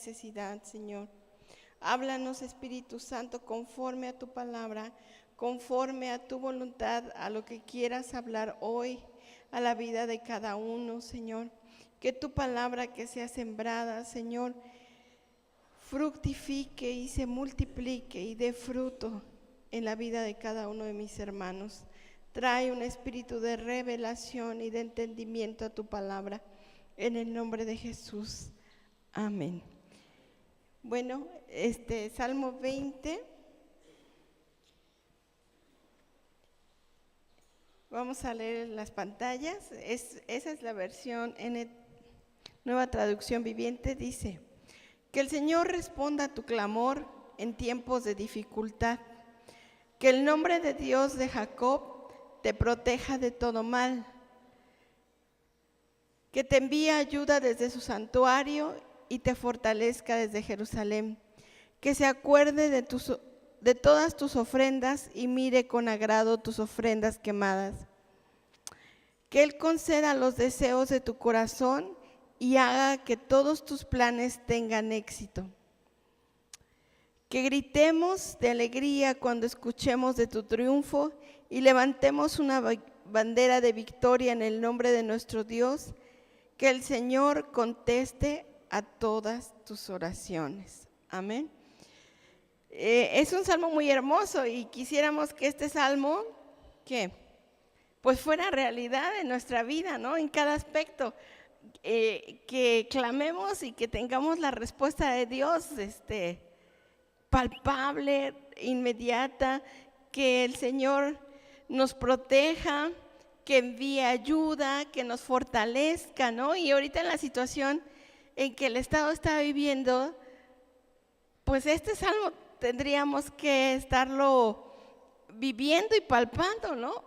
necesidad, Señor. Háblanos, Espíritu Santo, conforme a tu palabra, conforme a tu voluntad, a lo que quieras hablar hoy, a la vida de cada uno, Señor. Que tu palabra que sea sembrada, Señor, fructifique y se multiplique y dé fruto en la vida de cada uno de mis hermanos. Trae un espíritu de revelación y de entendimiento a tu palabra, en el nombre de Jesús. Amén. Bueno, Salmo 20. Vamos a leer las pantallas. Esa es la versión Nueva Traducción Viviente. Dice: que el Señor responda a tu clamor en tiempos de dificultad. Que el nombre de Dios de Jacob te proteja de todo mal. Que te envíe ayuda desde su santuario y te fortalezca desde Jerusalén. Que se acuerde de todas tus ofrendas y mire con agrado tus ofrendas quemadas. Que Él conceda los deseos de tu corazón y haga que todos tus planes tengan éxito. Que gritemos de alegría cuando escuchemos de tu triunfo y levantemos una bandera de victoria en el nombre de nuestro Dios. Que el Señor conteste a todas tus oraciones. Amén. Es un salmo muy hermoso y quisiéramos que este salmo, pues fuera realidad en nuestra vida, ¿no? En cada aspecto, que clamemos y que tengamos la respuesta de Dios, palpable, inmediata, que el Señor nos proteja, que envíe ayuda, que nos fortalezca, ¿no? Y ahorita en la situación en que el Estado está viviendo, pues este salmo tendríamos que estarlo viviendo y palpando, ¿no?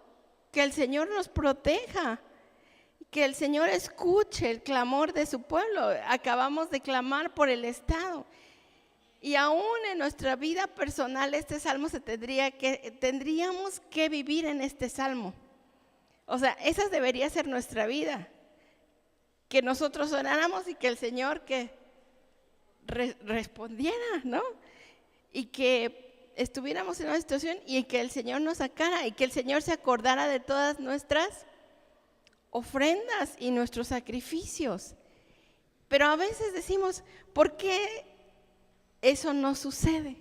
Que el Señor nos proteja, que el Señor escuche el clamor de su pueblo. Acabamos de clamar por el Estado. Y aún en nuestra vida personal este salmo tendríamos que vivir en este salmo. O sea, esa debería ser nuestra vida. Que nosotros oráramos y que el Señor respondiera, ¿no? Y que estuviéramos en una situación y que el Señor nos sacara y que el Señor se acordara de todas nuestras ofrendas y nuestros sacrificios. Pero a veces decimos, ¿por qué eso no sucede?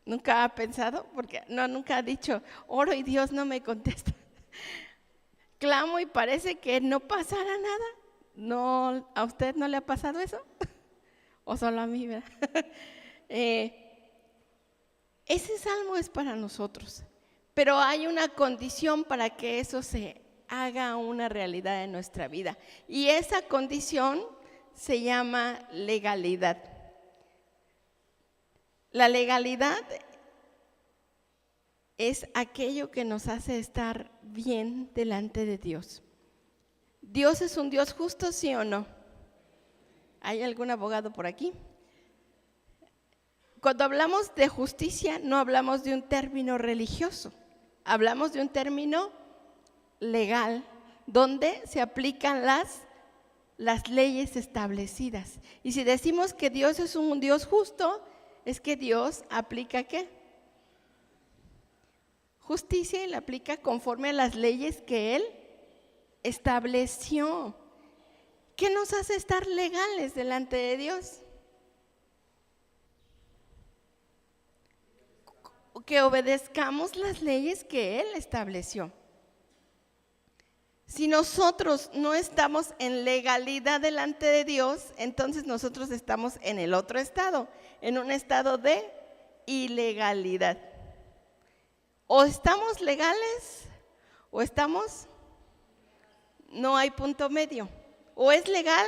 ¿Nunca ha pensado? Porque nunca ha dicho, oro y Dios no me contesta. Clamo y parece que no pasara nada. ¿No, a usted no le ha pasado eso? ¿O solo a mí, verdad? Ese salmo es para nosotros, pero hay una condición para que eso se haga una realidad en nuestra vida. Y esa condición se llama legalidad. La legalidad es aquello que nos hace estar bien delante de Dios. ¿Dios es un Dios justo, sí o no? ¿Hay algún abogado por aquí? Cuando hablamos de justicia, no hablamos de un término religioso, hablamos de un término legal, donde se aplican las leyes establecidas. Y si decimos que Dios es un Dios justo, es que Dios aplica ¿qué? Justicia, y la aplica conforme a las leyes que Él estableció. ¿Qué nos hace estar legales delante de Dios? Que obedezcamos las leyes que Él estableció. Si nosotros no estamos en legalidad delante de Dios, entonces nosotros estamos en el otro estado, en un estado de ilegalidad. O estamos legales o no hay punto medio. O es legal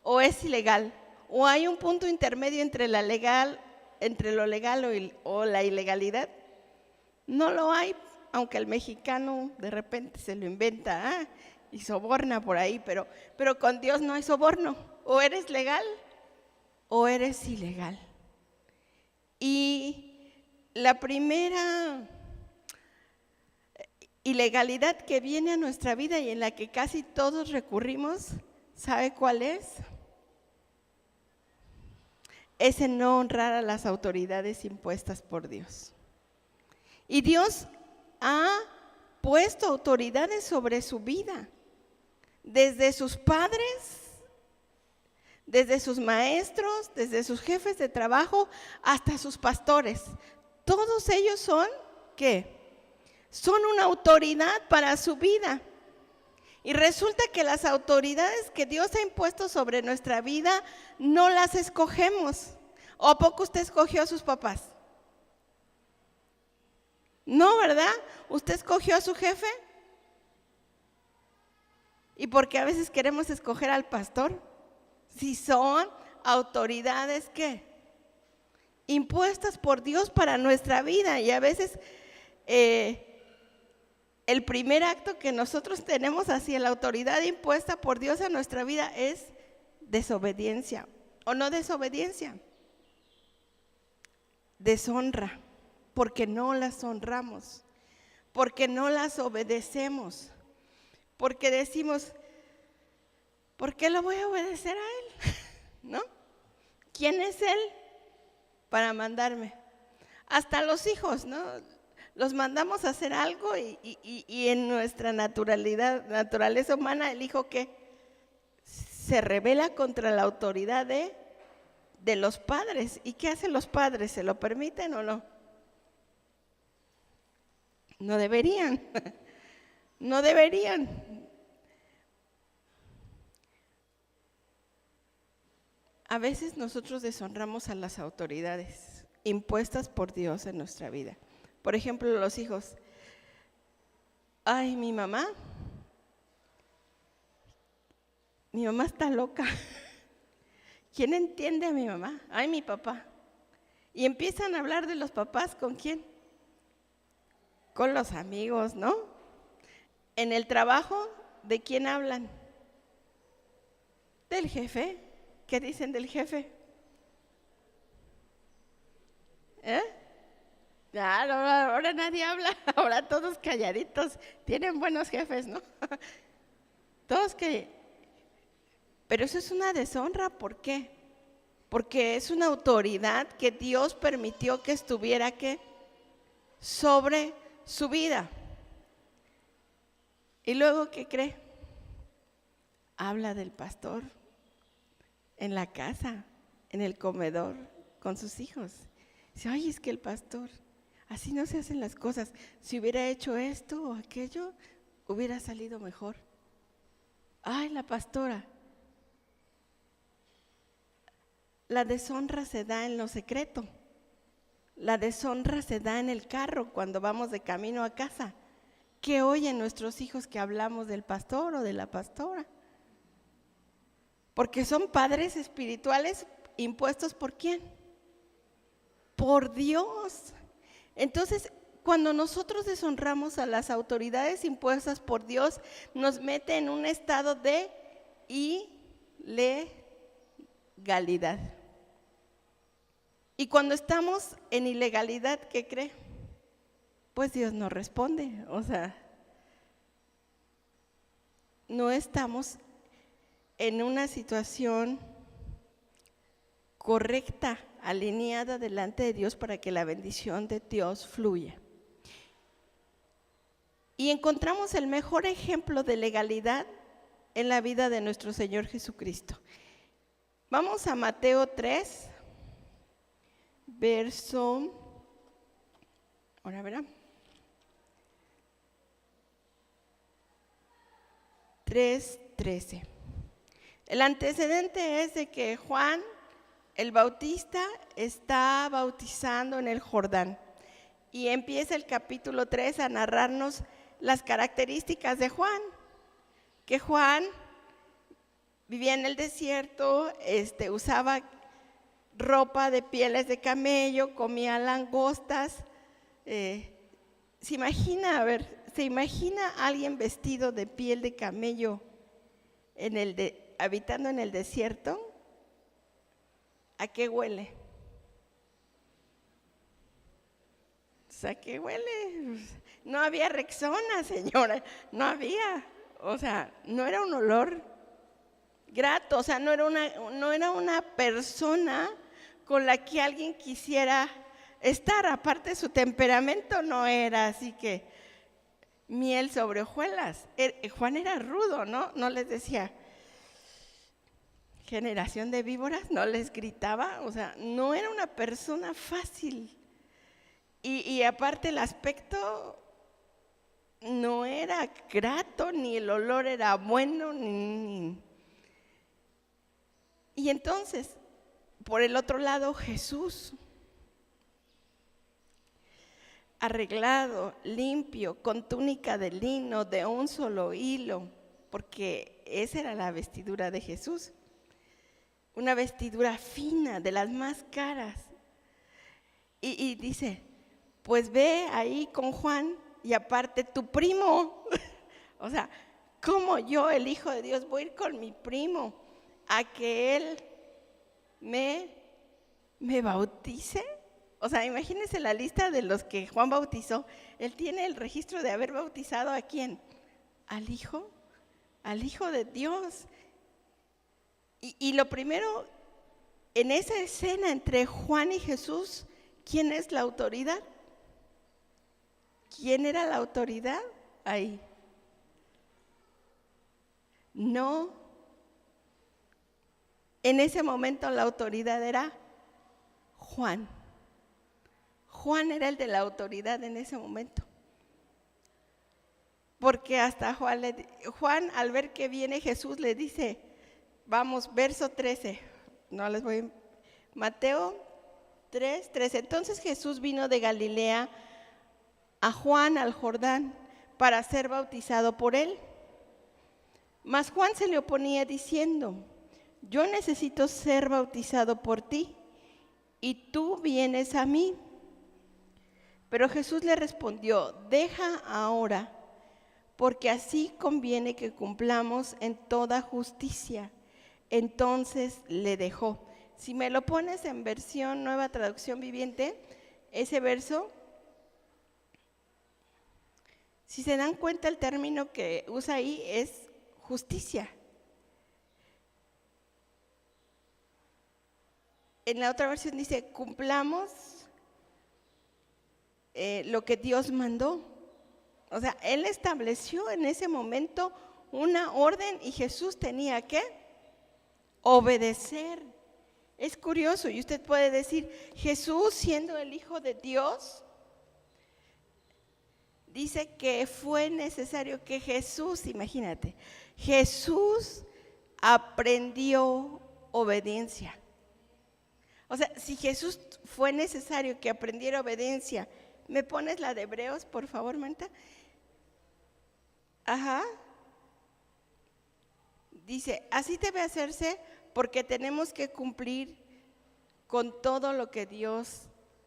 o es ilegal. O hay un punto intermedio entre lo legal o la ilegalidad. No lo hay, aunque el mexicano de repente se lo inventa y soborna por ahí, pero con Dios no hay soborno. O eres legal o eres ilegal. Y la primera ilegalidad que viene a nuestra vida y en la que casi todos recurrimos, ¿sabe cuál es? es en no honrar a las autoridades impuestas por Dios. Y Dios ha puesto autoridades sobre su vida, desde sus padres, desde sus maestros, desde sus jefes de trabajo, hasta sus pastores. Todos ellos son, ¿qué? Son una autoridad para su vida. Y resulta que las autoridades que Dios ha impuesto sobre nuestra vida no las escogemos. ¿O a poco usted escogió a sus papás? No, ¿verdad? ¿Usted escogió a su jefe? ¿Y por qué a veces queremos escoger al pastor? Si son autoridades, ¿qué? Impuestas por Dios para nuestra vida. Y a veces el primer acto que nosotros tenemos hacia la autoridad impuesta por Dios a nuestra vida es desobediencia. ¿O no desobediencia? Deshonra, porque no las honramos, porque no las obedecemos, porque decimos, ¿por qué lo voy a obedecer a él? ¿No? ¿Quién es él para mandarme? Hasta los hijos, ¿no? Los mandamos a hacer algo y en nuestra naturaleza humana, el hijo que se rebela contra la autoridad de los padres. ¿Y qué hacen los padres? ¿Se lo permiten o no? No deberían, no deberían. A veces nosotros deshonramos a las autoridades impuestas por Dios en nuestra vida. Por ejemplo, los hijos. Ay, mi mamá está loca. ¿Quién entiende a mi mamá? Ay, mi papá. Y empiezan a hablar de los papás, ¿con quién? Con los amigos, ¿no? En el trabajo, ¿de quién hablan? Del jefe. ¿Qué dicen del jefe? Claro, ahora nadie habla, ahora todos calladitos. Tienen buenos jefes, ¿no? Todos que... Pero eso es una deshonra, ¿por qué? Porque es una autoridad que Dios permitió que estuviera, ¿qué? Sobre su vida. Y luego, ¿qué cree? Habla del pastor en la casa, en el comedor, con sus hijos. Dice, ay, es que el pastor, así no se hacen las cosas. Si hubiera hecho esto o aquello, hubiera salido mejor. Ay, la pastora. La deshonra se da en lo secreto. La deshonra se da en el carro cuando vamos de camino a casa. ¿Qué oyen nuestros hijos que hablamos del pastor o de la pastora? Porque son padres espirituales impuestos ¿por quién? Por Dios. Entonces, cuando nosotros deshonramos a las autoridades impuestas por Dios, nos mete en un estado de ilegalidad. Y cuando estamos en ilegalidad, ¿qué cree? Pues Dios no responde. O sea, no estamos en una situación correcta, alineada delante de Dios para que la bendición de Dios fluya. Y encontramos el mejor ejemplo de legalidad en la vida de nuestro Señor Jesucristo. Vamos a Mateo 3, verso, ahora verá, 3:13. El antecedente es de que Juan el Bautista está bautizando en el Jordán y empieza el capítulo 3 a narrarnos las características de Juan, que Juan vivía en el desierto, usaba ropa de pieles de camello, comía langostas. ¿Se imagina a alguien vestido de piel de camello habitando en el desierto? ¿A qué huele? ¿A qué huele? No había Rexona, señora, no había. O sea, no era un olor grato, o sea, no era una persona con la que alguien quisiera estar. Aparte, su temperamento no era así que miel sobre hojuelas. Juan era rudo, ¿no? No les decía generación de víboras, no les gritaba, o sea, no era una persona fácil. Y aparte el aspecto no era grato, ni el olor era bueno, Y entonces, por el otro lado, Jesús, arreglado, limpio, con túnica de lino, de un solo hilo, porque esa era la vestidura de Jesús, una vestidura fina, de las más caras. Y dice, pues ve ahí con Juan, y aparte tu primo, o sea, ¿cómo yo, el Hijo de Dios, voy a ir con mi primo a que él me bautice? O sea, imagínense la lista de los que Juan bautizó. Él tiene el registro de haber bautizado ¿a quién? Al Hijo de Dios. Y lo primero, en esa escena entre Juan y Jesús, ¿quién es la autoridad? ¿Quién era la autoridad ahí? No. En ese momento la autoridad era Juan. Juan era el de la autoridad en ese momento. Porque hasta Juan al ver que viene Jesús le dice, vamos, verso 13, no les voy, Mateo 3:13. Entonces Jesús vino de Galilea a Juan al Jordán para ser bautizado por él. Mas Juan se le oponía diciendo, yo necesito ser bautizado por ti, y tú vienes a mí. Pero Jesús le respondió, deja ahora, porque así conviene que cumplamos en toda justicia. Entonces le dejó. Si me lo pones en versión Nueva Traducción Viviente, ese verso, si se dan cuenta, el término que usa ahí es justicia. En la otra versión dice, cumplamos lo que Dios mandó. O sea, Él estableció en ese momento una orden y Jesús tenía que obedecer. Es curioso, y usted puede decir, Jesús siendo el Hijo de Dios, dice que fue necesario que Jesús, imagínate, Jesús aprendió obediencia. O sea, si Jesús fue necesario que aprendiera obediencia, ¿me pones la de Hebreos, por favor, Manta? Ajá. Dice, así debe hacerse porque tenemos que cumplir con todo lo que Dios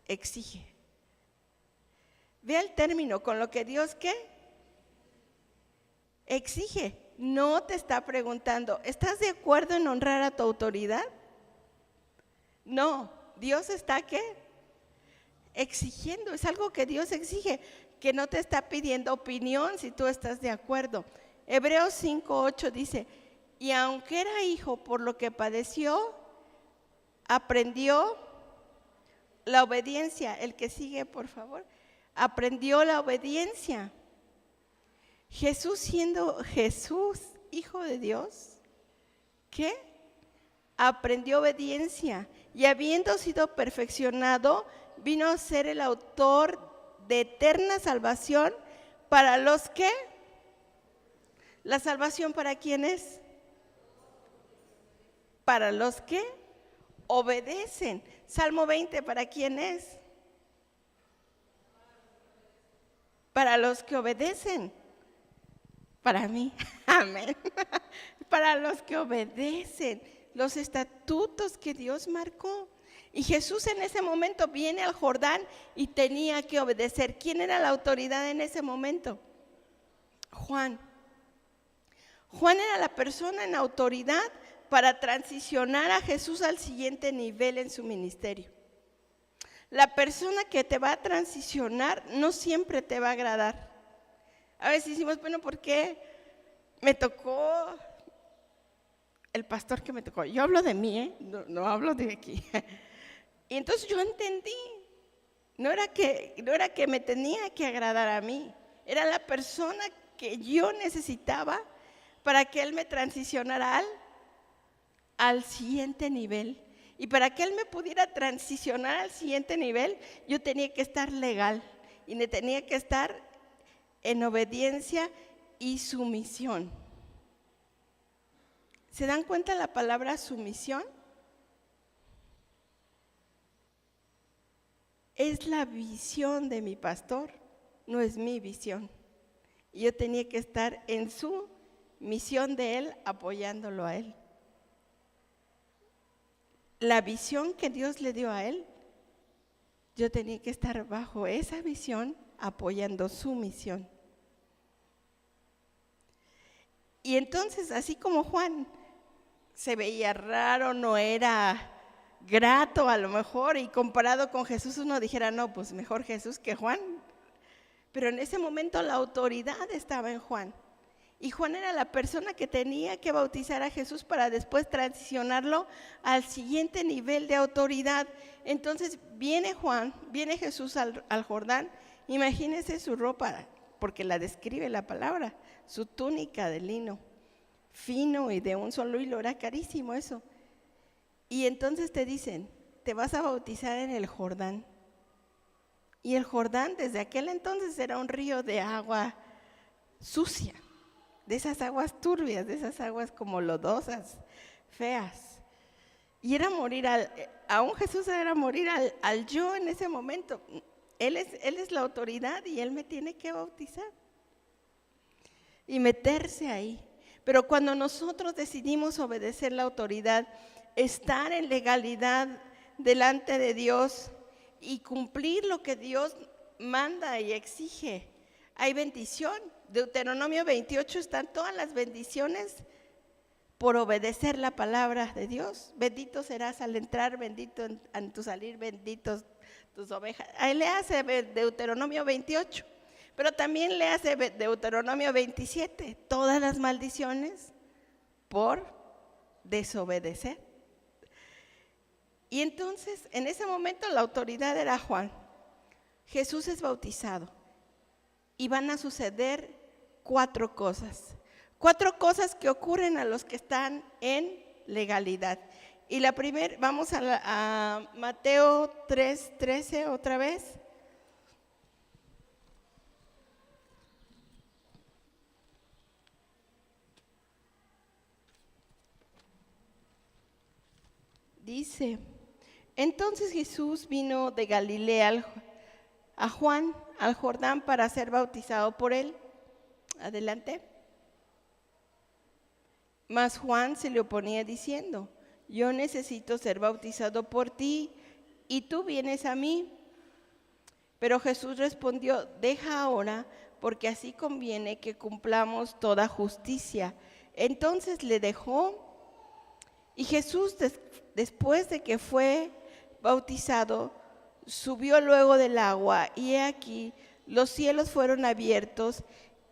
exige. Vea el término, con lo que Dios, ¿qué? Exige. No te está preguntando, ¿estás de acuerdo en honrar a tu autoridad? No, Dios está, ¿qué? Exigiendo, es algo que Dios exige, que no te está pidiendo opinión si tú estás de acuerdo. Hebreos 5:8 dice, y aunque era hijo, por lo que padeció, aprendió la obediencia. El que sigue, por favor, aprendió la obediencia. Jesús siendo Jesús, Hijo de Dios, ¿qué? Aprendió obediencia y habiendo sido perfeccionado, vino a ser el autor de eterna salvación para los que, ¿la salvación para quién es? Para los que obedecen. Salmo 20, ¿para quién es? Para los que obedecen. Para mí, amén. Para los que obedecen los estatutos que Dios marcó. Y Jesús en ese momento viene al Jordán y tenía que obedecer. ¿Quién era la autoridad en ese momento? Juan. Juan era la persona en autoridad para transicionar a Jesús al siguiente nivel en su ministerio. La persona que te va a transicionar no siempre te va a agradar. A veces decimos, bueno, ¿por qué me tocó el pastor que me tocó? Yo hablo de mí, no hablo de aquí. Y entonces yo entendí, no era que me tenía que agradar a mí, era la persona que yo necesitaba para que Él me transicionara al siguiente nivel. Y para que Él me pudiera transicionar al siguiente nivel, yo tenía que estar legal y tenía que estar en obediencia y sumisión. ¿Se dan cuenta la palabra sumisión? Es la visión de mi pastor, no es mi visión. Y yo tenía que estar en su misión de Él, apoyándolo a Él. La visión que Dios le dio a Él, yo tenía que estar bajo esa visión, apoyando su misión. Y entonces, así como Juan se veía raro, no era grato a lo mejor, y comparado con Jesús uno dijera, no, pues mejor Jesús que Juan. Pero en ese momento la autoridad estaba en Juan. Y Juan era la persona que tenía que bautizar a Jesús para después transicionarlo al siguiente nivel de autoridad. Entonces viene Jesús al Jordán. Imagínense su ropa, porque la describe la palabra, su túnica de lino, fino y de un solo hilo, era carísimo eso. Y entonces te dicen, te vas a bautizar en el Jordán. Y el Jordán desde aquel entonces era un río de agua sucia, de esas aguas turbias, de esas aguas como lodosas, feas. Y era morir aún Jesús era morir al yo en ese momento. Él es la autoridad y Él me tiene que bautizar y meterse ahí. Pero cuando nosotros decidimos obedecer la autoridad, estar en legalidad delante de Dios y cumplir lo que Dios manda y exige, hay bendición. Deuteronomio 28 están todas las bendiciones por obedecer la palabra de Dios. Bendito serás al entrar, bendito en tu salir, benditos tus ovejas. Ahí le hace Deuteronomio 28, pero también le hace Deuteronomio 27, todas las maldiciones por desobedecer. Y entonces, en ese momento la autoridad era Juan. Jesús es bautizado y van a suceder 4 cosas. 4 cosas que ocurren a los que están en legalidad. Y la primera, vamos a Mateo 3:13 otra vez. Dice, entonces Jesús vino de Galilea a Juan, al Jordán, para ser bautizado por él. Adelante. Mas Juan se le oponía diciendo, yo necesito ser bautizado por ti y tú vienes a mí. Pero Jesús respondió, deja ahora, porque así conviene que cumplamos toda justicia. Entonces le dejó y Jesús después de que fue bautizado, subió luego del agua y he aquí los cielos fueron abiertos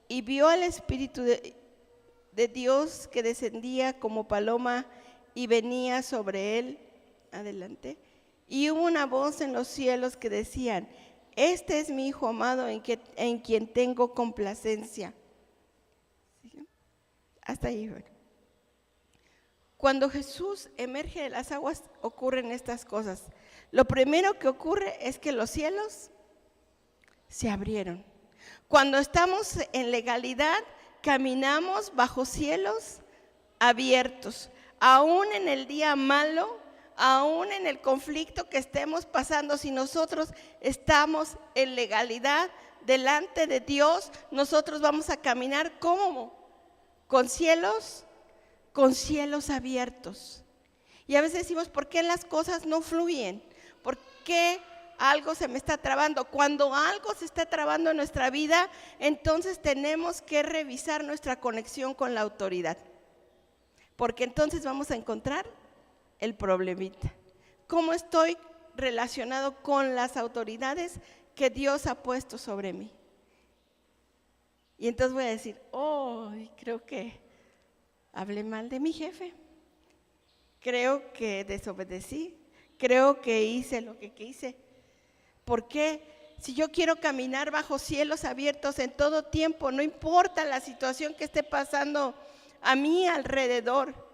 y vio al Espíritu de Dios que descendía como paloma y venía sobre él. Adelante. Y hubo una voz en los cielos que decían, este es mi Hijo amado en quien tengo complacencia. ¿Sí? Hasta ahí. Bueno. Cuando Jesús emerge de las aguas ocurren estas cosas. Lo primero que ocurre es que los cielos se abrieron. Cuando estamos en legalidad, caminamos bajo cielos abiertos. Aún en el día malo, aún en el conflicto que estemos pasando, si nosotros estamos en legalidad delante de Dios, nosotros vamos a caminar ¿cómo? Con cielos abiertos. Y a veces decimos, ¿por qué las cosas no fluyen? ¿Por qué algo se me está trabando? Cuando algo se está trabando en nuestra vida, entonces tenemos que revisar nuestra conexión con la autoridad. Porque entonces vamos a encontrar el problemita. ¿Cómo estoy relacionado con las autoridades que Dios ha puesto sobre mí? Y entonces voy a decir, creo que hablé mal de mi jefe, creo que desobedecí, creo que hice lo que quise. ¿Por qué? Si yo quiero caminar bajo cielos abiertos en todo tiempo, no importa la situación que esté pasando a mi alrededor.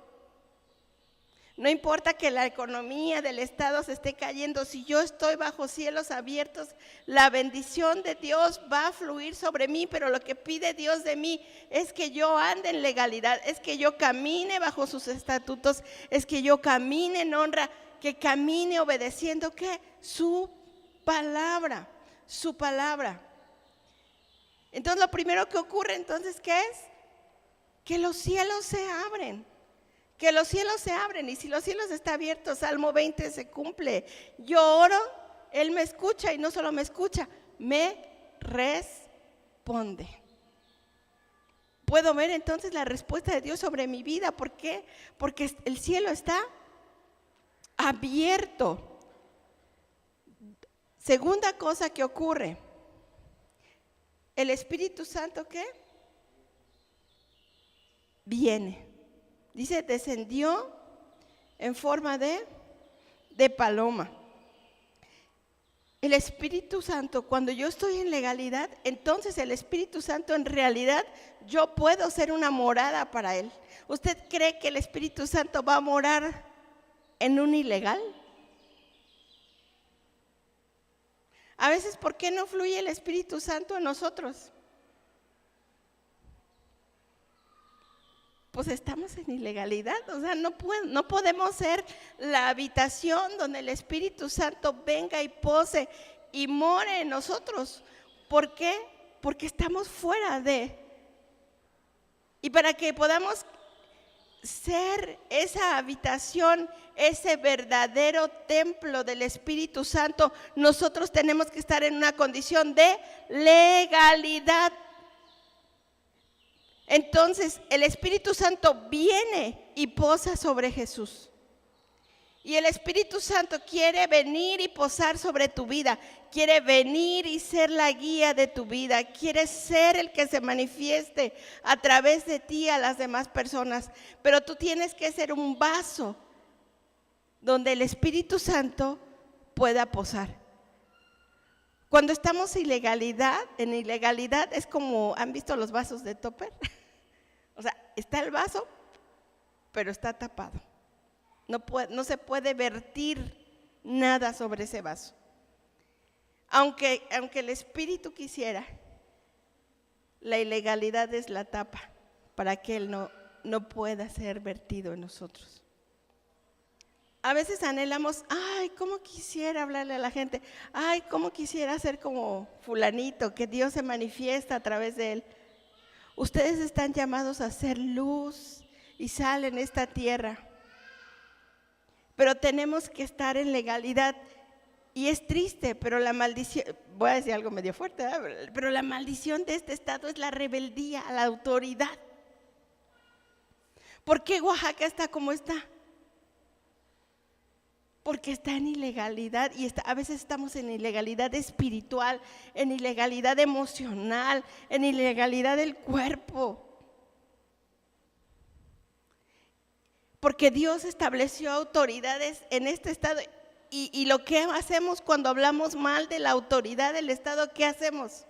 No importa que la economía del Estado se esté cayendo, si yo estoy bajo cielos abiertos, la bendición de Dios va a fluir sobre mí, pero lo que pide Dios de mí es que yo ande en legalidad, es que yo camine bajo sus estatutos, es que yo camine en honra, que camine obedeciendo ¿qué? Su palabra, su palabra. Entonces lo primero que ocurre entonces, ¿qué es? Que los cielos se abren. Que los cielos se abren, y si los cielos están abiertos, Salmo 20 se cumple. Yo oro, Él me escucha, y no solo me escucha, me responde. Puedo ver entonces la respuesta de Dios sobre mi vida. ¿Por qué? Porque el cielo está abierto. Segunda cosa que ocurre, el Espíritu Santo, ¿qué? Viene. Dice, descendió en forma de paloma. El Espíritu Santo, cuando yo estoy en legalidad, entonces el Espíritu Santo en realidad yo puedo ser una morada para Él. ¿Usted cree que el Espíritu Santo va a morar en un ilegal? A veces, ¿por qué no fluye el Espíritu Santo en nosotros? Pues estamos en ilegalidad, o sea, no podemos ser la habitación donde el Espíritu Santo venga y pose y more en nosotros. ¿Por qué? Porque estamos fuera de. Y para que podamos ser esa habitación, ese verdadero templo del Espíritu Santo, nosotros tenemos que estar en una condición de legalidad. Entonces el Espíritu Santo viene y posa sobre Jesús. Y el Espíritu Santo quiere venir y posar sobre tu vida. Quiere venir y ser la guía de tu vida. Quiere ser el que se manifieste a través de ti a las demás personas. Pero tú tienes que ser un vaso donde el Espíritu Santo pueda posar. Cuando estamos en ilegalidad es como, ¿han visto los vasos de topper? O sea, está el vaso, pero está tapado. No se puede vertir nada sobre ese vaso. Aunque el Espíritu quisiera, la ilegalidad es la tapa para que Él no pueda ser vertido en nosotros. A veces anhelamos, ay, cómo quisiera hablarle a la gente, ay, cómo quisiera ser como fulanito, que Dios se manifiesta a través de él. Ustedes están llamados a ser luz y sal en esta tierra, pero tenemos que estar en legalidad. Y es triste, pero la maldición, voy a decir algo medio fuerte, ¿verdad? Pero la maldición de este estado es la rebeldía a la autoridad. ¿Por qué Oaxaca está como está? Porque está en ilegalidad y a veces estamos en ilegalidad espiritual, en ilegalidad emocional, en ilegalidad del cuerpo. Porque Dios estableció autoridades en este estado y lo que hacemos cuando hablamos mal de la autoridad del estado, ¿qué hacemos?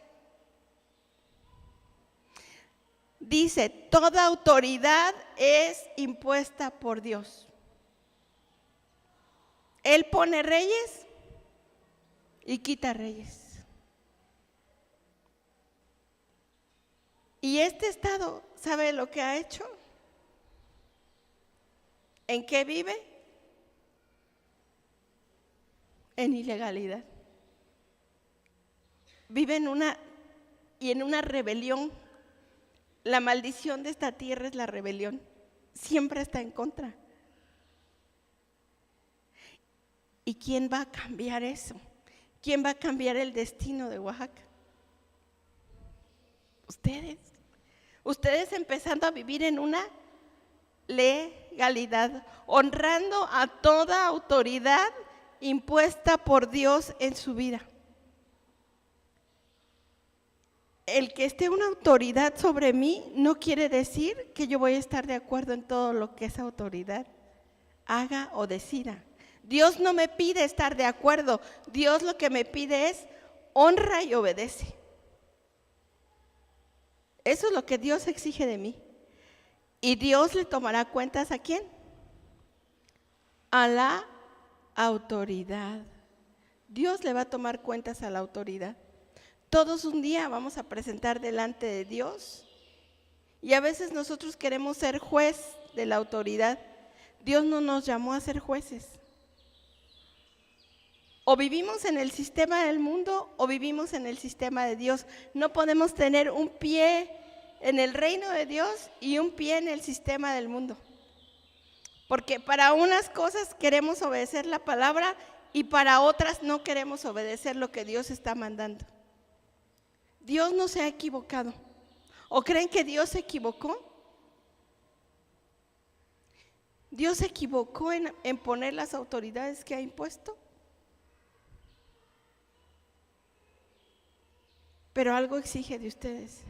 Dice, toda autoridad es impuesta por Dios. Él pone reyes y quita reyes. Y este estado, ¿sabe lo que ha hecho? ¿En qué vive? En ilegalidad. Vive en una rebelión. La maldición de esta tierra es la rebelión. Siempre está en contra. ¿Y quién va a cambiar eso? ¿Quién va a cambiar el destino de Oaxaca? Ustedes. Ustedes empezando a vivir en una legalidad, honrando a toda autoridad impuesta por Dios en su vida. El que esté una autoridad sobre mí no quiere decir que yo voy a estar de acuerdo en todo lo que esa autoridad haga o decida. Dios no me pide estar de acuerdo. Dios lo que me pide es honra y obedece. Eso es lo que Dios exige de mí. Y Dios le tomará cuentas ¿a quién? A la autoridad. Dios le va a tomar cuentas a la autoridad. Todos un día vamos a presentar delante de Dios y a veces nosotros queremos ser juez de la autoridad. Dios no nos llamó a ser jueces. O vivimos en el sistema del mundo o vivimos en el sistema de Dios. No podemos tener un pie en el reino de Dios y un pie en el sistema del mundo. Porque para unas cosas queremos obedecer la palabra y para otras no queremos obedecer lo que Dios está mandando. Dios no se ha equivocado. ¿O creen que Dios se equivocó? ¿Dios se equivocó en poner las autoridades que ha impuesto? Pero algo exige de ustedes.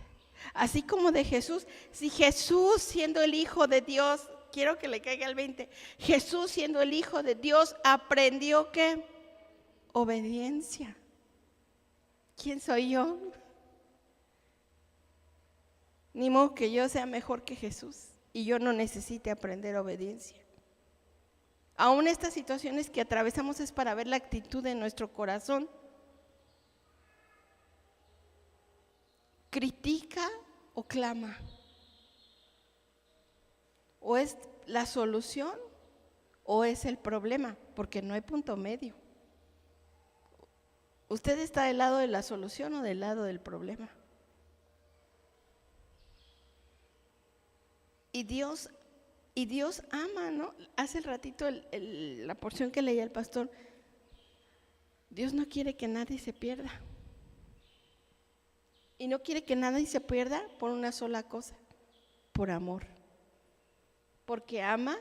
Así como de Jesús. Si Jesús, siendo el Hijo de Dios, quiero que le caiga el 20, Jesús, siendo el Hijo de Dios, aprendió ¿qué? Obediencia. ¿Quién soy yo? Ni modo que yo sea mejor que Jesús y yo no necesite aprender obediencia. Aún estas situaciones que atravesamos es para ver la actitud de nuestro corazón. ¿Critica o clama? ¿O es la solución o es el problema? Porque no hay punto medio. ¿Usted está del lado de la solución o del lado del problema? Y Dios ama, ¿no? Hace ratito la porción que leía el pastor, Dios no quiere que nadie se pierda. Y no quiere que nadie se pierda por una sola cosa, por amor. Porque ama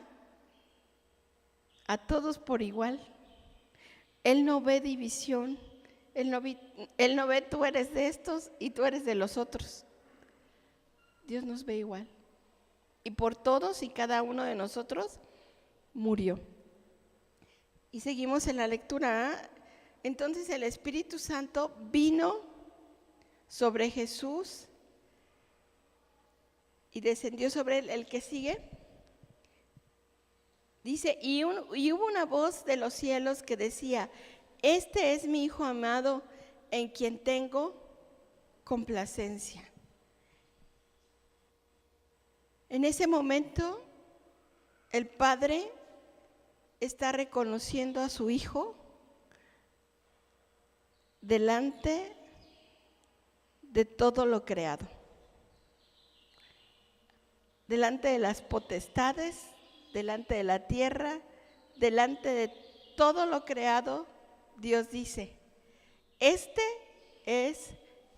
a todos por igual. Él no ve división, Él no ve tú eres de estos y tú eres de los otros. Dios nos ve igual. Y por todos y cada uno de nosotros murió. Y seguimos en la lectura. Entonces el Espíritu Santo vino sobre Jesús y descendió sobre él. El que sigue dice, y hubo una voz de los cielos que decía: este es mi Hijo amado, en quien tengo complacencia. En ese momento, el Padre está reconociendo a su Hijo delante de todo lo creado, delante de las potestades, delante de la tierra, delante de todo lo creado. Dios dice: este es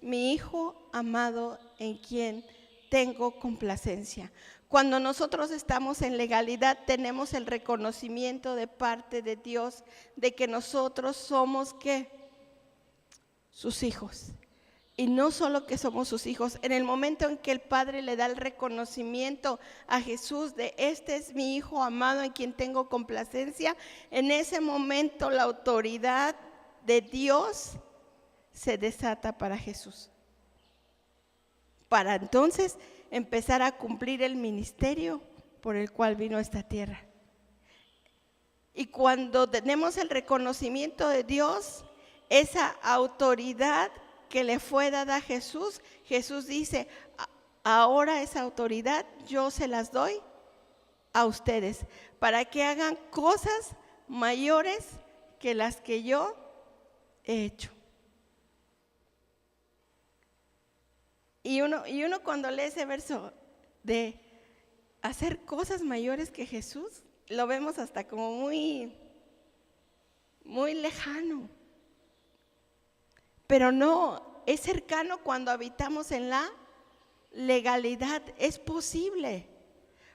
mi Hijo amado, en quien tengo complacencia. Cuando nosotros estamos en legalidad, tenemos el reconocimiento de parte de Dios de que nosotros somos ¿qué? Sus hijos. Y no solo que somos sus hijos, en el momento en que el Padre le da el reconocimiento a Jesús de este es mi Hijo amado en quien tengo complacencia, en ese momento la autoridad de Dios se desata para Jesús. Para entonces empezar a cumplir el ministerio por el cual vino a esta tierra. Y cuando tenemos el reconocimiento de Dios, esa autoridad que le fue dada a Jesús, Jesús dice: ahora esa autoridad yo se las doy a ustedes, para que hagan cosas mayores que las que yo he hecho. Y uno cuando lee ese verso de hacer cosas mayores que Jesús, lo vemos hasta como muy lejano. Pero no, es cercano cuando habitamos en la legalidad. Es posible,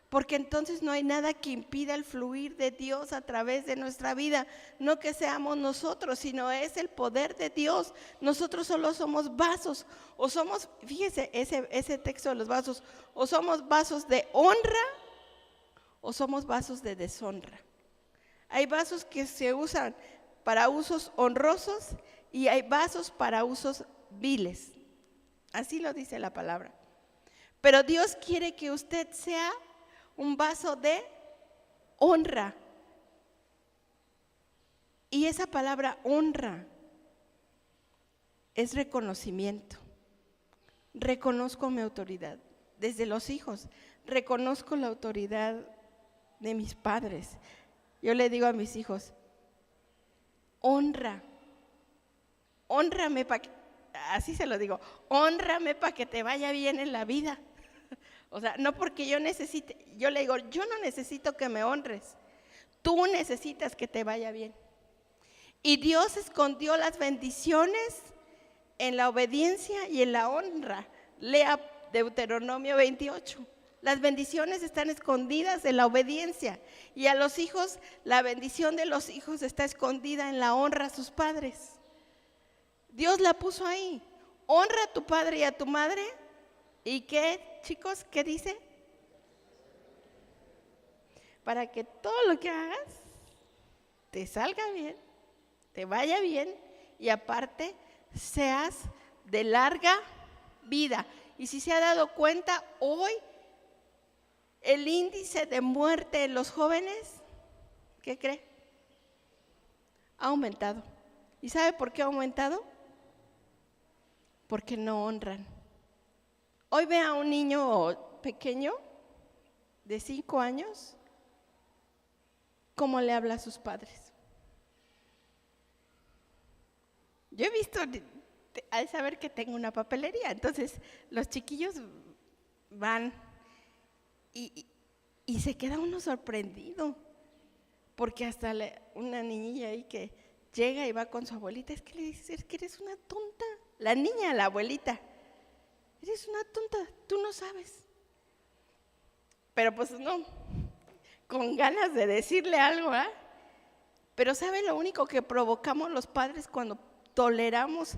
porque entonces no hay nada que impida el fluir de Dios a través de nuestra vida. No que seamos nosotros, sino es el poder de Dios. Nosotros solo somos vasos, o somos, fíjese ese texto de los vasos, o somos vasos de honra o somos vasos de deshonra. Hay vasos que se usan para usos honrosos y hay vasos para usos viles. Así lo dice la palabra. Pero Dios quiere que usted sea un vaso de honra. Y esa palabra honra es reconocimiento. Reconozco mi autoridad. Desde los hijos, reconozco la autoridad de mis padres. Yo le digo a mis hijos, honrame para que, así se lo digo, honrame para que te vaya bien en la vida. O sea, no porque yo necesite, yo le digo, yo no necesito que me honres, tú necesitas que te vaya bien. Y Dios escondió las bendiciones en la obediencia y en la honra. Lea Deuteronomio 28. Las bendiciones están escondidas en la obediencia. Y a los hijos, la bendición de los hijos está escondida en la honra a sus padres. Dios la puso ahí. Honra a tu padre y a tu madre. ¿Y qué, chicos? ¿Qué dice? Para que todo lo que hagas te salga bien, te vaya bien y aparte seas de larga vida. Y si se ha dado cuenta, hoy el índice de muerte en los jóvenes, ¿qué cree? Ha aumentado. ¿Y sabe por qué ha aumentado? Porque no honran. Hoy ve a un niño pequeño de 5 años, cómo le habla a sus padres. Yo he visto, al saber que tengo una papelería, entonces los chiquillos van y se queda uno sorprendido, porque hasta una niñilla ahí que llega y va con su abuelita, es que le dice, es que eres una tonta. La niña, la abuelita, eres una tonta, tú no sabes. Pero pues no, con ganas de decirle algo, ¿eh? Pero ¿sabe lo único que provocamos los padres cuando toleramos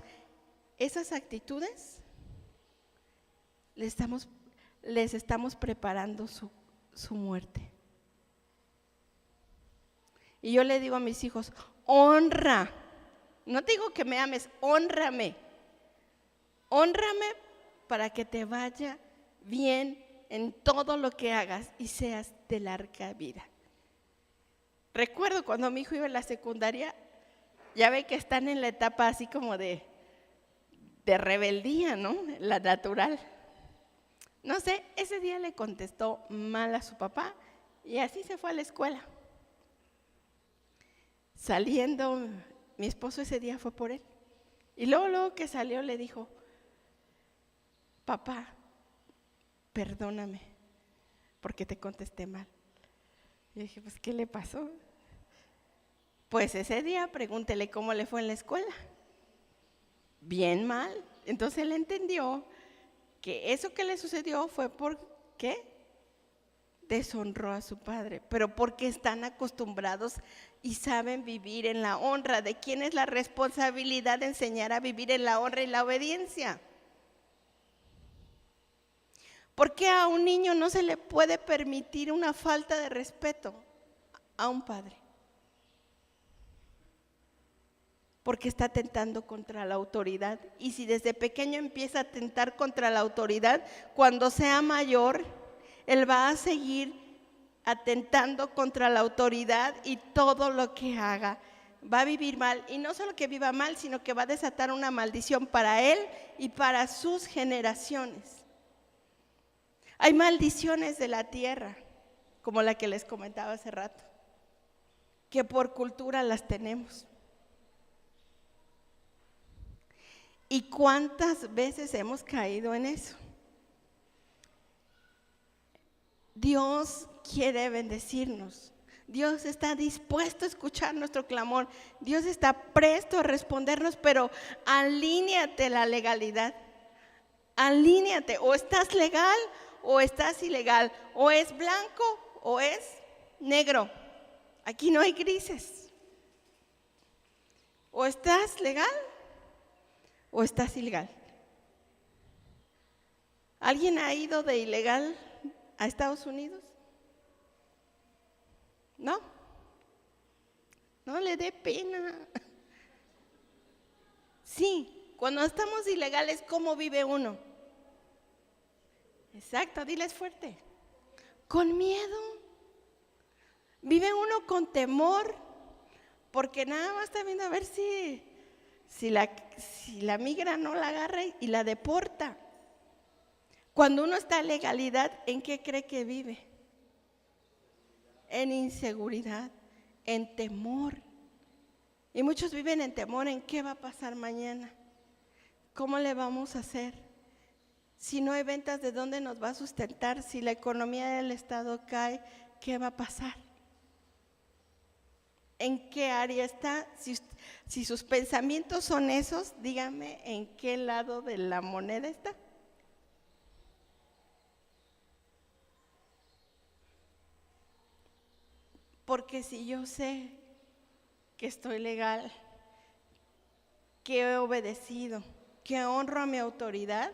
esas actitudes? Les estamos preparando su muerte. Y yo le digo a mis hijos, honra. No te digo que me ames, honrame. Honrame para que te vaya bien en todo lo que hagas y seas de larga vida. Recuerdo cuando mi hijo iba en la secundaria, ya ve que están en la etapa así como de rebeldía, ¿no? La natural. No sé, ese día le contestó mal a su papá y así se fue a la escuela. Saliendo, mi esposo ese día fue por él. Y luego que salió le dijo, papá, perdóname porque te contesté mal. Y dije, pues, ¿qué le pasó? Pues ese día pregúntele cómo le fue en la escuela. Bien mal. Entonces él entendió que eso que le sucedió fue porque deshonró a su padre, pero porque están acostumbrados y saben vivir en la honra. ¿De quién es la responsabilidad de enseñar a vivir en la honra y la obediencia? ¿Por qué a un niño no se le puede permitir una falta de respeto a un padre? Porque está atentando contra la autoridad. Y si desde pequeño empieza a atentar contra la autoridad, cuando sea mayor, él va a seguir atentando contra la autoridad y todo lo que haga va a vivir mal. Y no solo que viva mal, sino que va a desatar una maldición para él y para sus generaciones. Hay maldiciones de la tierra, como la que les comentaba hace rato, que por cultura las tenemos. ¿Y cuántas veces hemos caído en eso? Dios quiere bendecirnos. Dios está dispuesto a escuchar nuestro clamor. Dios está presto a respondernos, pero alíñate la legalidad. Alíñate, o estás legal o estás ilegal, o es blanco o es negro. Aquí no hay grises. O estás legal o estás ilegal. ¿Alguien ha ido de ilegal a Estados Unidos? ¿No? no le dé pena. Sí, cuando estamos ilegales, ¿cómo vive uno? Exacto, diles fuerte. Con miedo. Vive uno con temor, porque nada más está viendo a ver si la migra no la agarra y la deporta. Cuando uno está en legalidad, ¿en qué cree que vive? En inseguridad, en temor. Y muchos viven en temor en qué va a pasar mañana, cómo le vamos a hacer. Si no hay ventas, ¿de dónde nos va a sustentar? Si la economía del Estado cae, ¿qué va a pasar? ¿En qué área está? Si sus pensamientos son esos, dígame en qué lado de la moneda está. Porque si yo sé que estoy legal, que he obedecido, que honro a mi autoridad,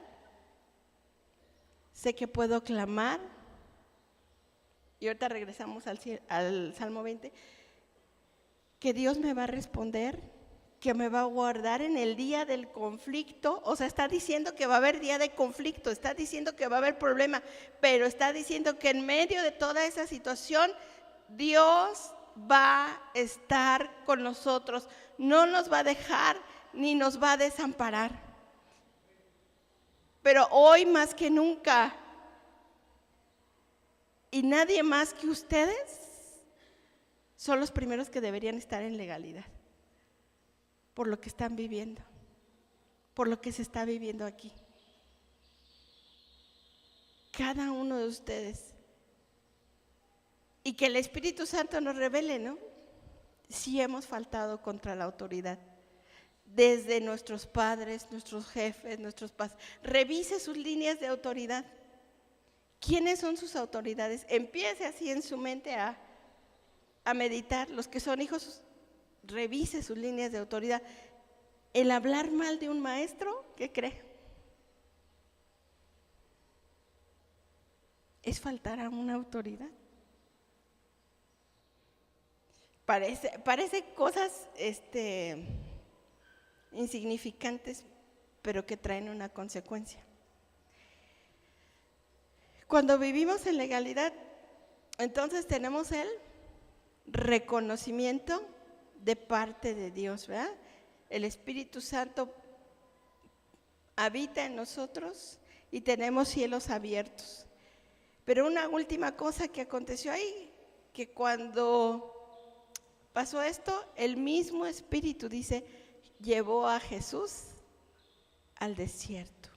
sé que puedo clamar. Y ahorita regresamos al Salmo 20, que Dios me va a responder, que me va a guardar en el día del conflicto. O sea, está diciendo que va a haber día de conflicto, está diciendo que va a haber problema, pero está diciendo que en medio de toda esa situación, Dios va a estar con nosotros, no nos va a dejar ni nos va a desamparar. Pero hoy más que nunca, y nadie más que ustedes, son los primeros que deberían estar en legalidad, por lo que están viviendo, por lo que se está viviendo aquí. Cada uno de ustedes. Y que el Espíritu Santo nos revele, ¿no? Si hemos faltado contra la autoridad. Desde nuestros padres, nuestros jefes, nuestros padres. Revise sus líneas de autoridad. ¿Quiénes son sus autoridades? Empiece así en su mente a meditar. Los que son hijos, revise sus líneas de autoridad. El hablar mal de un maestro, ¿qué cree? Es faltar a una autoridad. Parece cosas insignificantes, pero que traen una consecuencia. Cuando vivimos en legalidad, entonces tenemos el reconocimiento de parte de Dios, ¿verdad? El Espíritu Santo habita en nosotros y tenemos cielos abiertos. Pero una última cosa que aconteció ahí, que cuando pasó esto, el mismo Espíritu, dice, llevó a Jesús al desierto.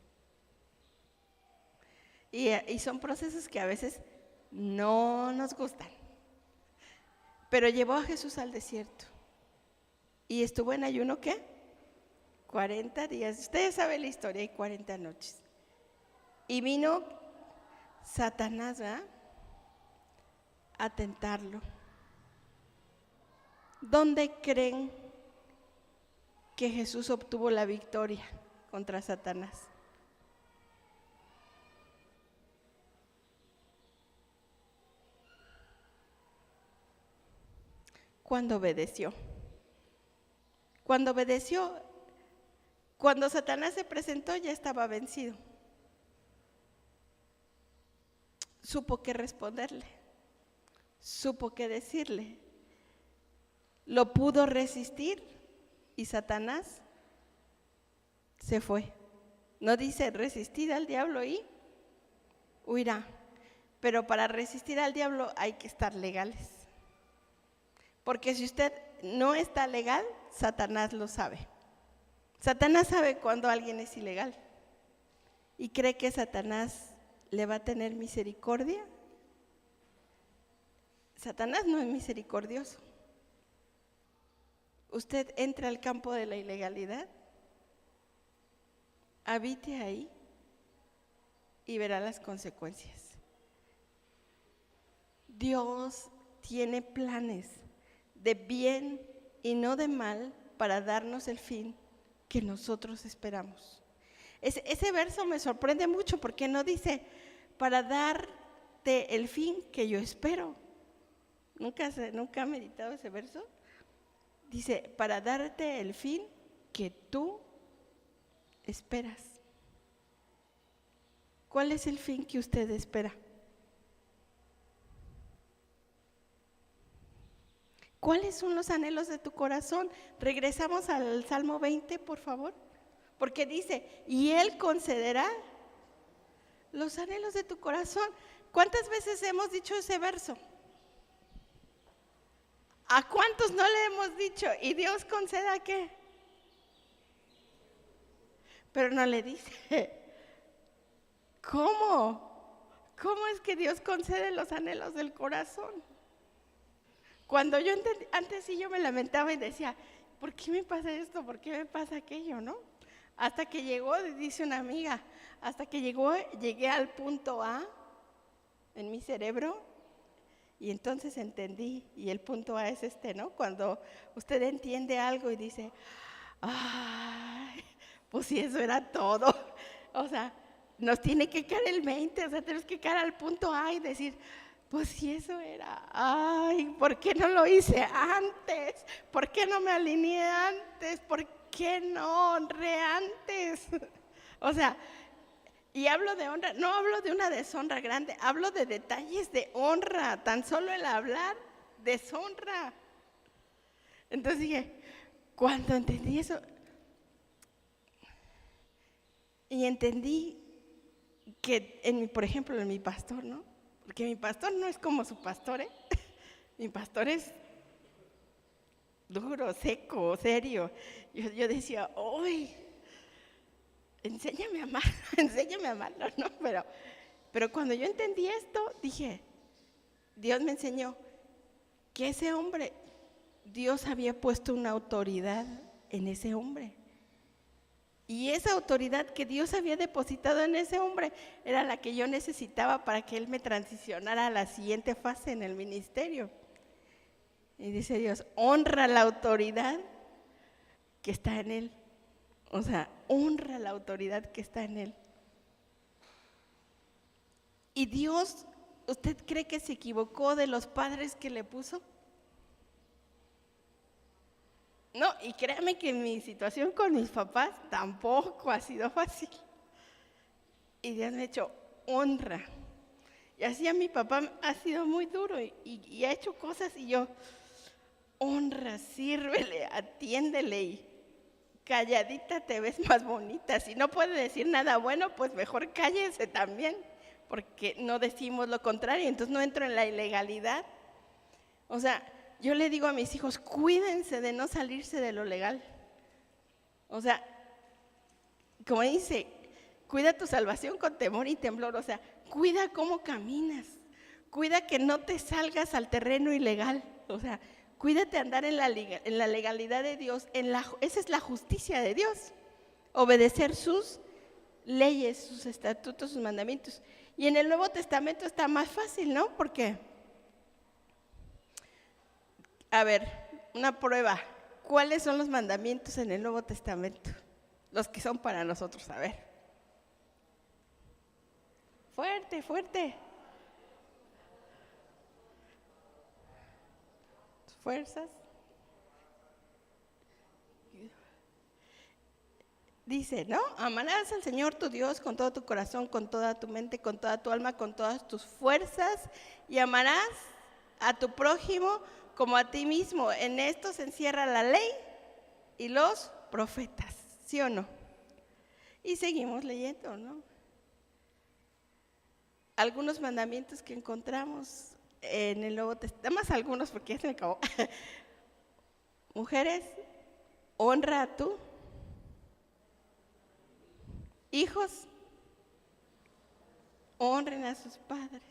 Y son procesos que a veces no nos gustan. Pero llevó a Jesús al desierto. Y estuvo en ayuno, ¿qué? 40 días. Ustedes saben la historia, y 40 noches. Y vino Satanás, ¿verdad?, a tentarlo. ¿Dónde creen que Jesús obtuvo la victoria contra Satanás? Cuando obedeció. Cuando obedeció, cuando Satanás se presentó, ya estaba vencido. Supo qué responderle, supo qué decirle. Lo pudo resistir y Satanás se fue. No dice resistir al diablo y huirá. Pero para resistir al diablo hay que estar legales. Porque si usted no está legal, Satanás lo sabe. Satanás sabe cuando alguien es ilegal. ¿Y cree que Satanás le va a tener misericordia? Satanás no es misericordioso. Usted entra al campo de la ilegalidad, habite ahí y verá las consecuencias. Dios tiene planes de bien y no de mal para darnos el fin que nosotros esperamos. Ese verso me sorprende mucho porque no dice para darte el fin que yo espero. ¿Nunca ha meditado ese verso? Dice, para darte el fin que tú esperas. ¿Cuál es el fin que usted espera? ¿Cuáles son los anhelos de tu corazón? Regresamos al Salmo 20, por favor. Porque dice, y Él concederá los anhelos de tu corazón. ¿Cuántas veces hemos dicho ese verso? ¿A cuántos no le hemos dicho? ¿Y Dios conceda qué? Pero no le dice. ¿Cómo? ¿Cómo es que Dios concede los anhelos del corazón? Cuando yo entendí, antes sí yo me lamentaba y decía, ¿por qué me pasa esto? ¿Por qué me pasa aquello? ¿No? Hasta que llegó, dice una amiga, llegué al punto A en mi cerebro y entonces entendí, y el punto A es ¿no? Cuando usted entiende algo y dice, ay, pues si eso era todo. O sea, nos tiene que caer el 20, o sea, tenemos que caer al punto A y decir, pues si eso era, ay, ¿por qué no lo hice antes? ¿Por qué no me alineé antes? ¿Por qué no honré antes? O sea, y hablo de honra, no hablo de una deshonra grande, hablo de detalles de honra, tan solo el hablar deshonra. Entonces dije, cuando entendí eso, y entendí que, por ejemplo, en mi pastor, ¿no? Porque mi pastor no es como su pastor, ¿eh? Mi pastor es duro, seco, serio. Yo decía, ¡ay! Enséñame a amar, enséñame a amarlo, ¿no? Pero cuando yo entendí esto, dije, Dios me enseñó que ese hombre, Dios había puesto una autoridad en ese hombre. Y esa autoridad que Dios había depositado en ese hombre era la que yo necesitaba para que él me transicionara a la siguiente fase en el ministerio. Y dice Dios, honra la autoridad que está en él. O sea, honra la autoridad que está en él. ¿Y Dios, usted cree que se equivocó de los padres que le puso? No, y créame que mi situación con mis papás tampoco ha sido fácil. Y Dios me ha hecho honra. Y así a mi papá ha sido muy duro y ha hecho cosas y yo, honra, sírvele, atiéndele y calladita te ves más bonita. Si no puede decir nada bueno, pues mejor cállese también, porque no decimos lo contrario, entonces no entro en la ilegalidad. O sea, yo le digo a mis hijos, cuídense de no salirse de lo legal. O sea, como dice, cuida tu salvación con temor y temblor. O sea, cuida cómo caminas, cuida que no te salgas al terreno ilegal. O sea, cuídate andar en la legalidad de Dios. Esa es la justicia de Dios, obedecer sus leyes, sus estatutos, sus mandamientos. Y en el Nuevo Testamento está más fácil, ¿no? Porque a ver, una prueba. ¿Cuáles son los mandamientos en el Nuevo Testamento? Los que son para nosotros, a ver. Fuerte, fuerte. Fuerzas. Dice, ¿no? Amarás al Señor tu Dios con todo tu corazón, con toda tu mente, con toda tu alma, con todas tus fuerzas, y amarás a tu prójimo como a ti mismo. En esto se encierra la ley y los profetas, ¿sí o no? Y seguimos leyendo, ¿no? Algunos mandamientos que encontramos en el Nuevo Testamento, más algunos porque ya se me acabó. Mujeres, honra a tu hijos, honren a sus padres.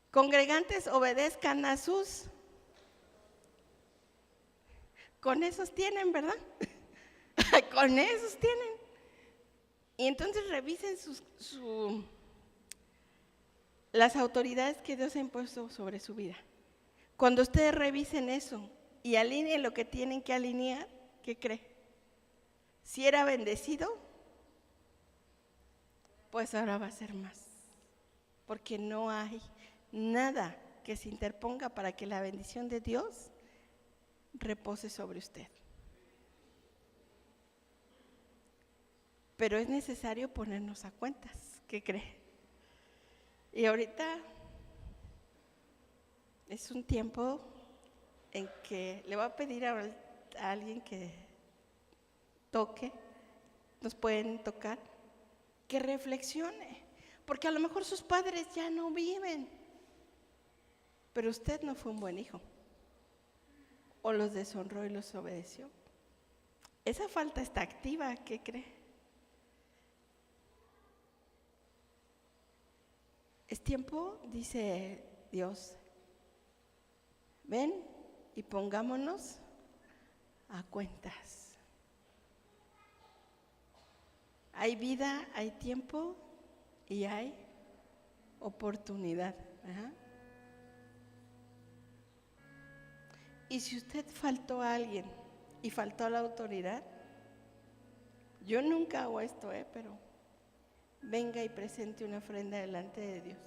Congregantes, obedezcan a sus. Con esos tienen, ¿verdad? Con esos tienen. Y entonces revisen las autoridades que Dios ha impuesto sobre su vida. Cuando ustedes revisen eso y alineen lo que tienen que alinear, ¿qué cree? Si era bendecido, pues ahora va a ser más. Porque no hay nada que se interponga para que la bendición de Dios repose sobre usted. Pero es necesario ponernos a cuentas, ¿qué cree? Y ahorita es un tiempo en que le voy a pedir a alguien que toque, nos pueden tocar, que reflexione, porque a lo mejor sus padres ya no viven, pero usted no fue un buen hijo, o los deshonró y los obedeció. Esa falta está activa, ¿qué cree? Es tiempo, dice Dios, ven y pongámonos a cuentas. Hay vida, hay tiempo y hay oportunidad. ¿Verdad? Y si usted faltó a alguien y faltó a la autoridad, yo nunca hago esto, pero venga y presente una ofrenda delante de Dios.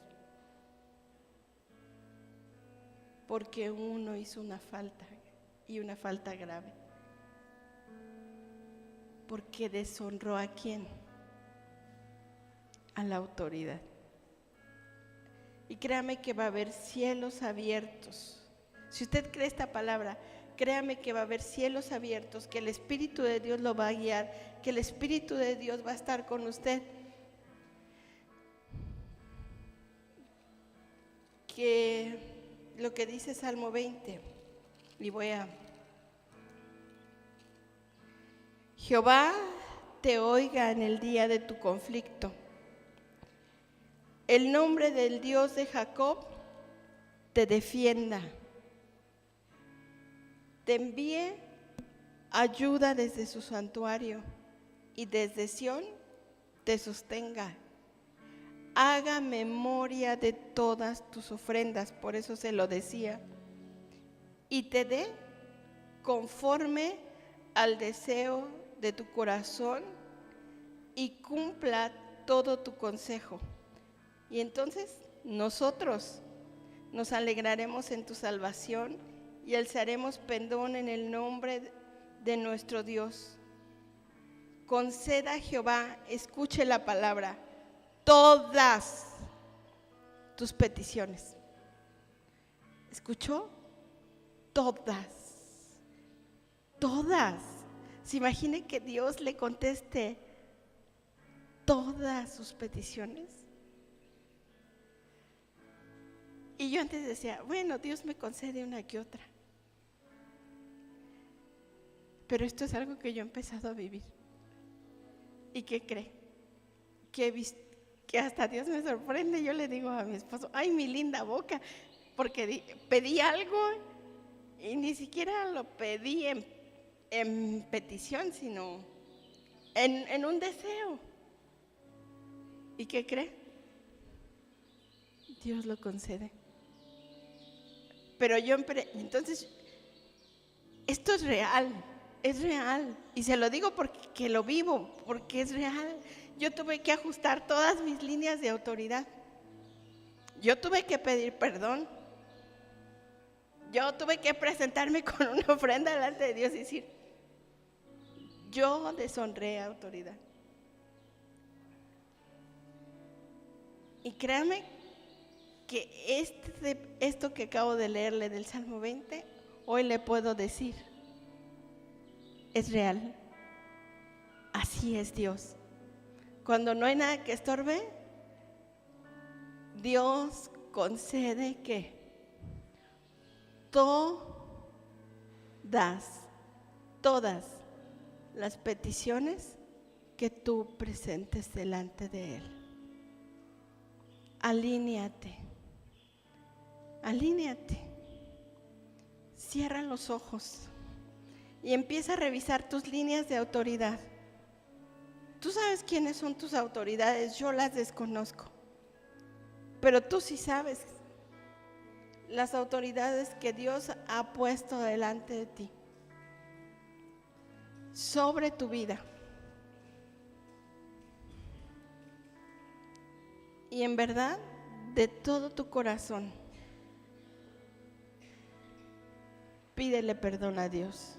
Porque uno hizo una falta y una falta grave. Porque deshonró ¿a quién? A la autoridad. Y créame que va a haber cielos abiertos. Si usted cree esta palabra, créame que va a haber cielos abiertos, que el Espíritu de Dios lo va a guiar, que el Espíritu de Dios va a estar con usted. Que lo que dice Salmo 20, y Jehová te oiga en el día de tu conflicto. El nombre del Dios de Jacob te defienda. Te envíe ayuda desde su santuario y desde Sión te sostenga. Haga memoria de todas tus ofrendas, por eso se lo decía, y te dé conforme al deseo de tu corazón y cumpla todo tu consejo. Y entonces nosotros nos alegraremos en tu salvación y alzaremos pendón en el nombre de nuestro Dios. Conceda a Jehová, escuche la palabra, todas tus peticiones. ¿Escuchó? Todas. Se imagine que Dios le conteste todas sus peticiones. Y yo antes decía, bueno, Dios me concede una que otra. Pero esto es algo que yo he empezado a vivir. ¿Y qué cree? Que hasta Dios me sorprende. Yo le digo a mi esposo, ay, mi linda boca, porque pedí algo y ni siquiera lo pedí en petición, sino en un deseo. ¿Y qué cree? Dios lo concede. Pero entonces, esto es real. Y se lo digo porque lo vivo, porque es real. Yo tuve que ajustar todas mis líneas de autoridad. Yo tuve que pedir perdón. Yo tuve que presentarme con una ofrenda delante de Dios y decir, yo deshonré a autoridad. Y créanme que esto que acabo de leerle del Salmo 20, hoy le puedo decir, es real. Así es Dios. Cuando no hay nada que estorbe, Dios concede que todas las peticiones que tú presentes delante de Él. Alíneate. Cierra los ojos y empieza a revisar tus líneas de autoridad. Tú sabes quiénes son tus autoridades, yo las desconozco, pero tú sí sabes las autoridades que Dios ha puesto delante de ti, sobre tu vida. Y en verdad, de todo tu corazón, Pídele perdón a Dios.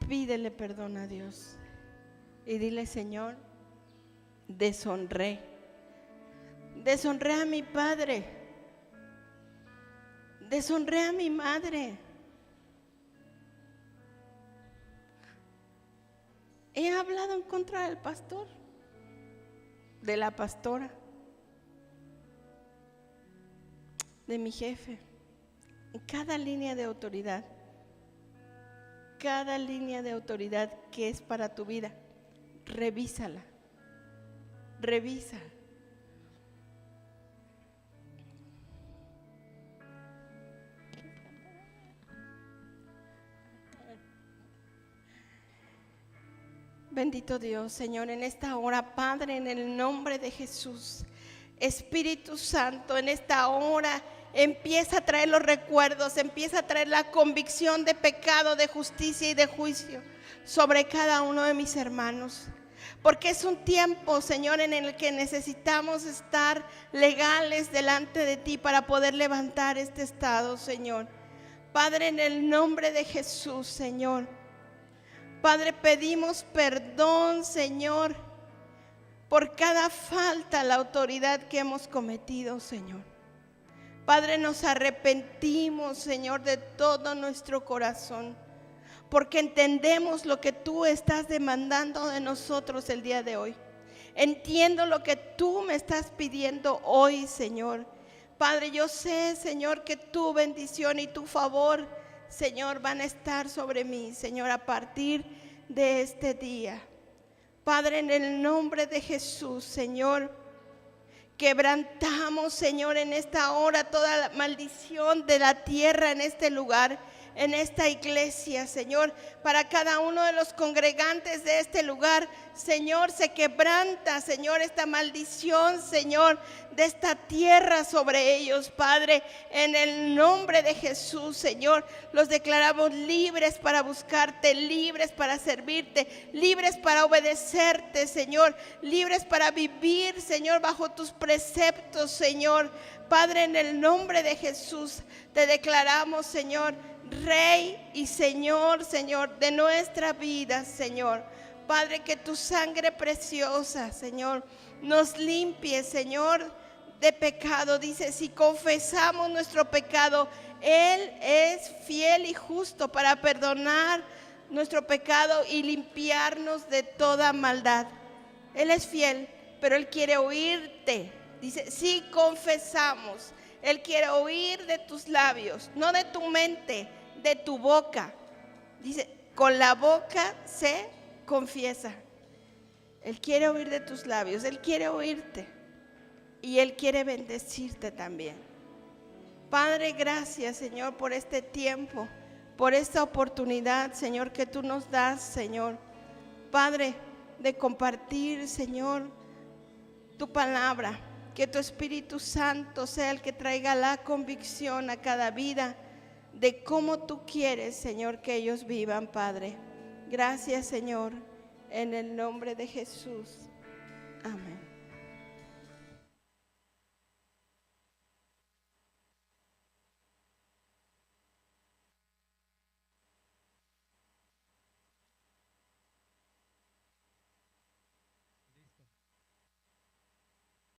Pídele perdón a Dios. Y dile: Señor, deshonré a mi padre, deshonré a mi madre. He hablado en contra del pastor, de la pastora, de mi jefe. Cada línea de autoridad que es para tu vida, revísala, revisa. Bendito Dios, Señor, en esta hora, Padre, en el nombre de Jesús, Espíritu Santo, en esta hora empieza a traer los recuerdos, empieza a traer la convicción de pecado, de justicia y de juicio sobre cada uno de mis hermanos. Porque es un tiempo, Señor, en el que necesitamos estar legales delante de ti para poder levantar este estado, Señor. Padre, en el nombre de Jesús, Señor. Padre, pedimos perdón, Señor, por cada falta a la autoridad que hemos cometido, Señor. Padre, nos arrepentimos, Señor, de todo nuestro corazón, porque entendemos lo que tú estás demandando de nosotros el día de hoy. Entiendo lo que tú me estás pidiendo hoy, Señor. Padre, yo sé, Señor, que tu bendición y tu favor, Señor, van a estar sobre mí, Señor, a partir de este día. Padre, en el nombre de Jesús, Señor, quebrantamos, Señor, en esta hora toda la maldición de la tierra en este lugar, en esta iglesia, Señor. Para cada uno de los congregantes de este lugar, Señor, se quebranta, Señor, esta maldición, Señor, de esta tierra sobre ellos, Padre. En el nombre de Jesús, Señor, los declaramos libres para buscarte, libres para servirte, libres para obedecerte, Señor, libres para vivir, Señor, bajo tus preceptos, Señor. Padre, en el nombre de Jesús, te declaramos, Señor, Rey y Señor, Señor, de nuestra vida, Señor. Padre, que tu sangre preciosa, Señor, nos limpie, Señor, de pecado. Dice, si confesamos nuestro pecado, Él es fiel y justo para perdonar nuestro pecado y limpiarnos de toda maldad. Él es fiel, pero Él quiere oírte. Dice, si confesamos, Él quiere oír de tus labios, no de tu mente, de tu boca. Dice, con la boca se confiesa. Él quiere oír de tus labios, Él quiere oírte y Él quiere bendecirte también. Padre, gracias, Señor, por este tiempo, por esta oportunidad, Señor, que tú nos das, Señor. Padre, de compartir, Señor, tu palabra. Que tu Espíritu Santo sea el que traiga la convicción a cada vida de cómo tú quieres, Señor, que ellos vivan, Padre. Gracias, Señor, en el nombre de Jesús. Amén.